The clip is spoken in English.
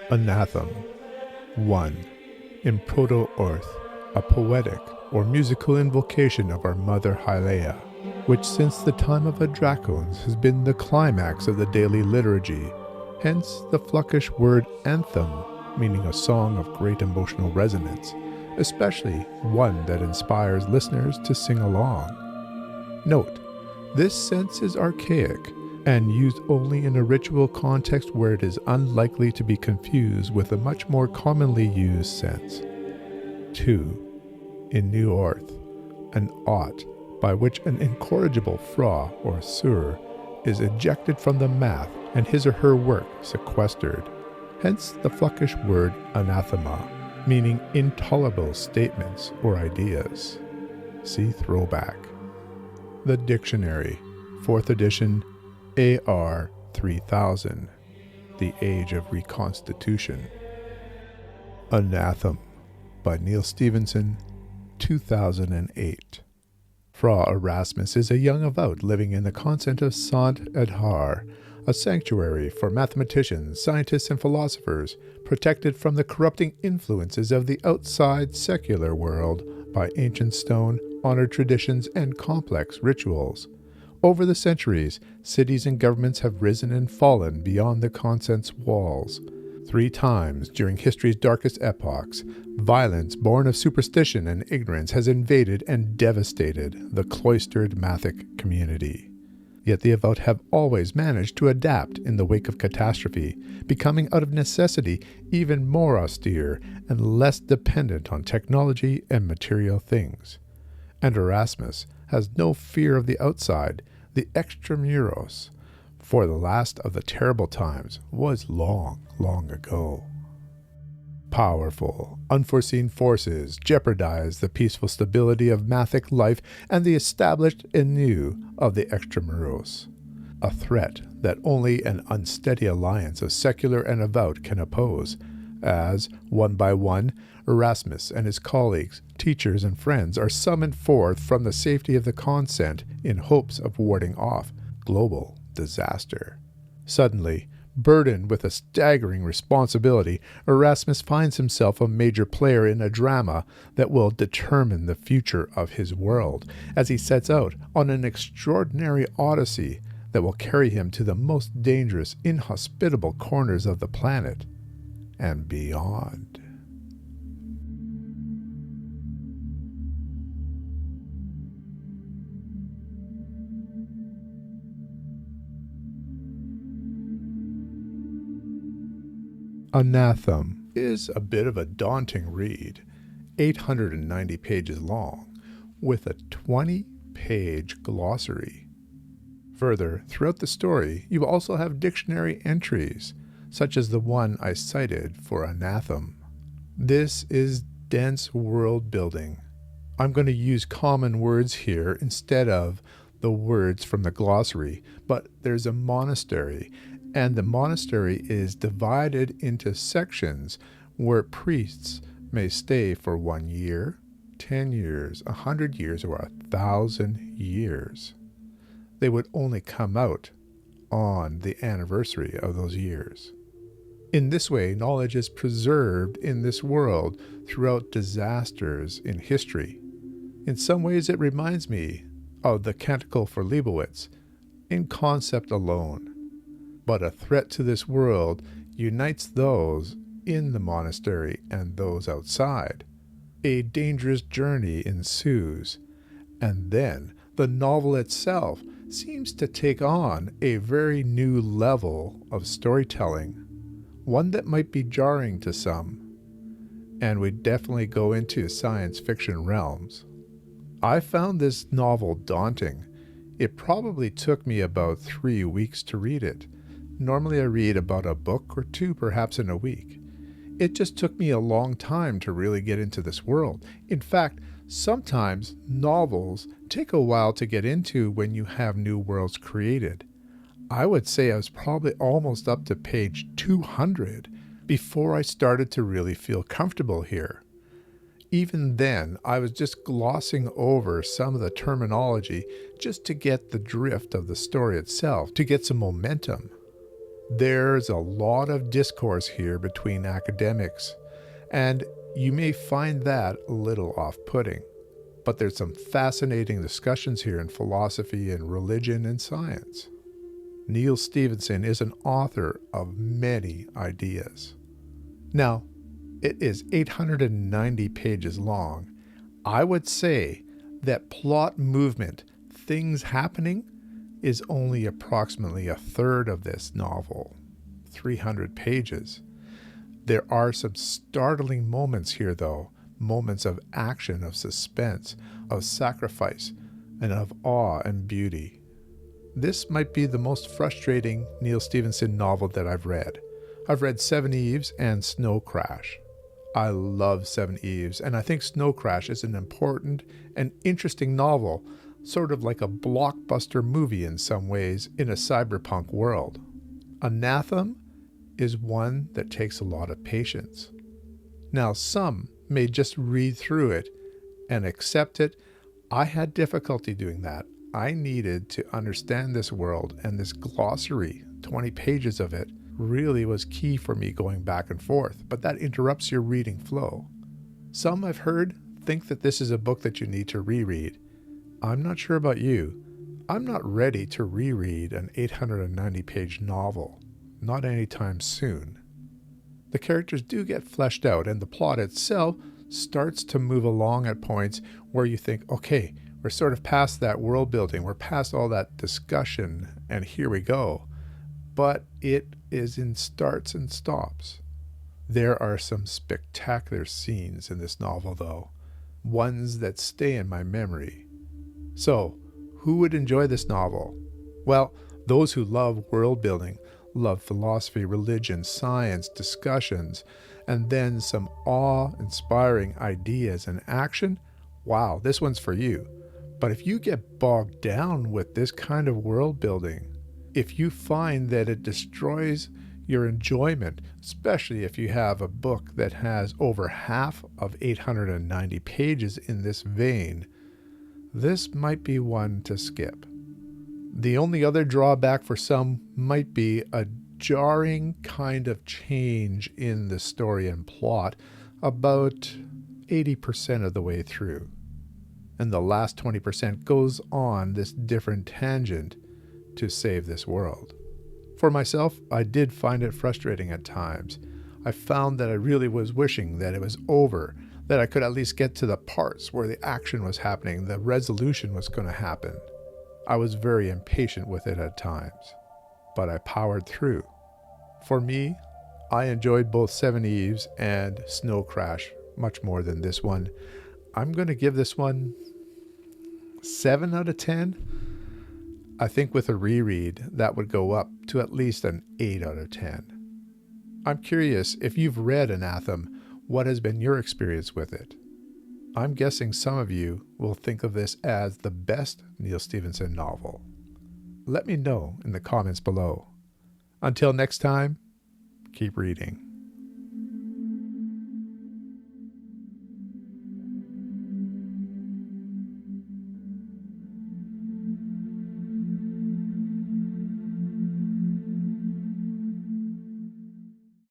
Anathem. 1. In Proto-Orth, a poetic or musical invocation of our mother Hyleia, which since the time of the Dracones has been the climax of the daily liturgy, hence the Flukkish word anthem, meaning a song of great emotional resonance, especially one that inspires listeners to sing along. Note, this sense is archaic and used only in a ritual context where it is unlikely to be confused with a much more commonly used sense. 2. In New Orth, an ought by which an incorrigible fra or sur is ejected from the math and his or her work sequestered, hence the Flukkish word anathema, meaning intolerable statements or ideas. See throwback. The Dictionary, 4th edition, AR 3000, The Age of Reconstitution. Anathem by Neal Stephenson, 2008. Fra Erasmus is a young avout living in the convent of Saint-Edhard, a sanctuary for mathematicians, scientists, and philosophers, protected from the corrupting influences of the outside secular world by ancient stone, honored traditions, and complex rituals. Over the centuries, cities and governments have risen and fallen beyond the convent's walls. 3 times during history's darkest epochs, violence born of superstition and ignorance has invaded and devastated the cloistered Mathic community. Yet the Avot have always managed to adapt in the wake of catastrophe, becoming out of necessity even more austere and less dependent on technology and material things. And Erasmus has no fear of the outside, the extramuros, for the last of the terrible times was long, long ago. Powerful, unforeseen forces jeopardize the peaceful stability of Mathic life and the established anew of the extramuros, a threat that only an unsteady alliance of secular and avowed can oppose, as, one by one, Erasmus and his colleagues, teachers, and friends are summoned forth from the safety of the convent in hopes of warding off global disaster. Suddenly, burdened with a staggering responsibility, Erasmus finds himself a major player in a drama that will determine the future of his world, as he sets out on an extraordinary odyssey that will carry him to the most dangerous, inhospitable corners of the planet and beyond. Anathem is a bit of a daunting read, 890 pages long, with a 20-page glossary. Further, throughout the story, you also have dictionary entries, such as the one I cited for Anathem. This is dense world building. I'm going to use common words here instead of the words from the glossary, but there's a monastery, and the monastery is divided into sections where priests may stay for 1 year, 10 years, 100 years, or 1,000 years. They would only come out on the anniversary of those years. In this way, knowledge is preserved in this world throughout disasters in history. In some ways, it reminds me of the Canticle for Leibowitz, in concept alone. But a threat to this world unites those in the monastery and those outside. A dangerous journey ensues, and then the novel itself seems to take on a very new level of storytelling, one that might be jarring to some, and we definitely go into science fiction realms. I found this novel daunting. It probably took me about 3 weeks to read it. Normally I read about a book or 2 perhaps in a week. It just took me a long time to really get into this world. In fact, sometimes novels take a while to get into when you have new worlds created. I would say I was probably almost up to page 200 before I started to really feel comfortable here. Even then, I was just glossing over some of the terminology just to get the drift of the story itself, to get some momentum. There's a lot of discourse here between academics, and you may find that a little off-putting. But there's some fascinating discussions here in philosophy and religion and science. Neal Stephenson is an author of many ideas. Now, it is 890 pages long. I would say that plot movement, things happening, is only approximately a third of this novel, 300 pages. There are some startling moments here, though, moments of action, of suspense, of sacrifice, and of awe and beauty. This might be the most frustrating Neal Stephenson novel that I've read. I've read Seven Eves and Snow Crash. I love Seven Eves, and I think Snow Crash is an important and interesting novel, sort of like a blockbuster movie in some ways in a cyberpunk world. Anathem is one that takes a lot of patience. Now, some may just read through it and accept it. I had difficulty doing that. I needed to understand this world, and this glossary, 20 pages of it, really was key for me going back and forth, but that interrupts your reading flow. Some I've heard think that this is a book that you need to reread. I'm not sure about you. I'm not ready to reread an 890-page novel, not anytime soon. The characters do get fleshed out, and the plot itself starts to move along at points where you think, okay, we're sort of past that world building, we're past all that discussion, and here we go. But it is in starts and stops. There are some spectacular scenes in this novel, though, ones that stay in my memory. So, who would enjoy this novel? Well, those who love world building, love philosophy, religion, science, discussions, and then some awe-inspiring ideas and action. Wow, this one's for you. But if you get bogged down with this kind of world building, if you find that it destroys your enjoyment, especially if you have a book that has over half of 890 pages in this vein, this might be one to skip. The only other drawback for some might be a jarring kind of change in the story and plot about 80% of the way through. And the last 20% goes on this different tangent to save this world. For myself, I did find it frustrating at times. I found that I really was wishing that it was over, that I could at least get to the parts where the action was happening, the resolution was going to happen. I was very impatient with it at times, but I powered through. For me, I enjoyed both Seven Eves and Snow Crash much more than this one. I'm going to give this one 7 out of 10. I think with a reread, that would go up to at least an 8 out of 10. I'm curious, if you've read Anathem, what has been your experience with it? I'm guessing some of you will think of this as the best Neal Stephenson novel. Let me know in the comments below. Until next time, keep reading.